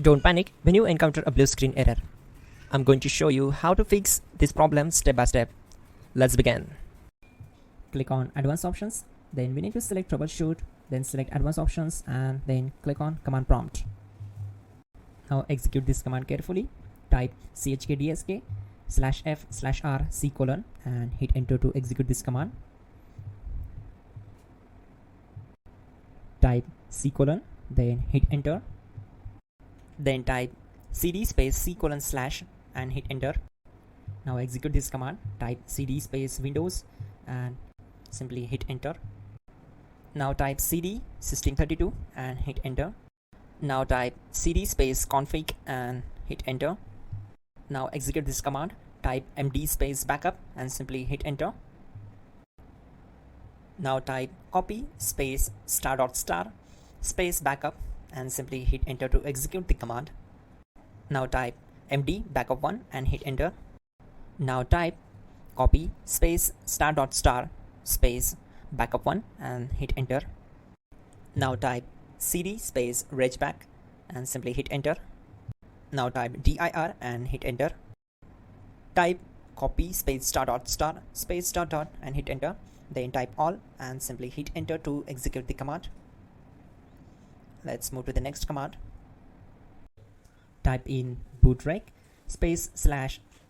Don't panic when you encounter a blue screen error. I'm going to show you how to fix this problem step by step. Let's begin. Click on Advanced Options, then we need to select Troubleshoot, then select Advanced Options and then click on Command Prompt. Now execute this command carefully. Type chkdsk/f/r : and hit enter to execute this command. Type c:, then hit enter. Then type cd space c:/ and hit enter. Now execute this command. Type cd space Windows and simply hit enter. Now type cd Srttrail.Txt and hit enter. Now type cd space config and hit enter. Now execute this command. Type md space backup and simply hit enter. Now type copy space *** space backup and simply hit enter to execute the command. Now type md backup1 and hit enter. Now type copy space *** space backup1 and hit enter. Now type cd space regback and simply hit enter. Now type dir and hit enter. Type copy space *** space ... and hit enter. Then type all and simply hit enter to execute the command. Let's move to the next command. Type in bootrec space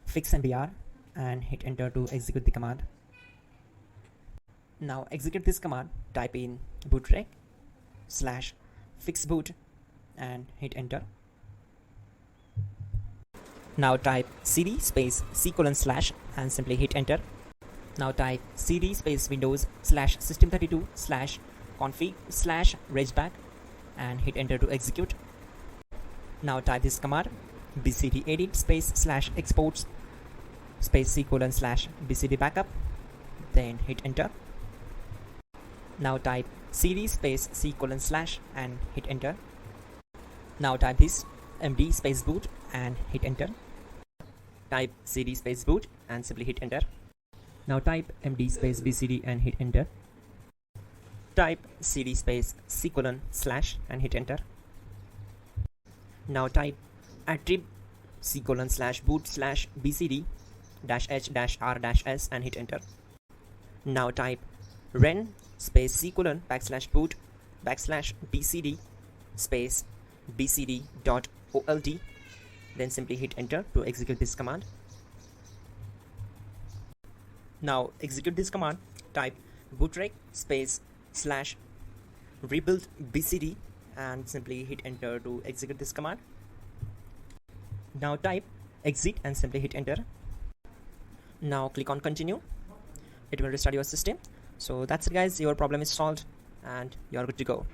/fixmbr and hit enter to execute the command. Now execute this command. Type in bootrec /fixboot and hit enter. Now type cd space c:/ and simply hit enter. Now type cd space Windows /system32/config/regback and hit enter to execute. Now type this command bcd edit space /exports space c:/ bcd backup, then hit enter. Now type cd space c:/ and hit enter. Now type this md space boot and hit enter. Type cd space boot and simply hit enter. Now type md space bcd and hit enter. Type cd space c:/ and hit enter. Now type attrib c:/boot/bcd-h-r-s and hit enter. Now type ren space c:/boot/bcd space bcd.old, then simply hit enter to execute this command. Now execute this command. Type bootrec space /rebuild bcd and simply hit enter to execute this command. Now type exit and simply hit enter. Now click on continue. It will restart your system. So that's it guys, your problem is solved and you're good to go.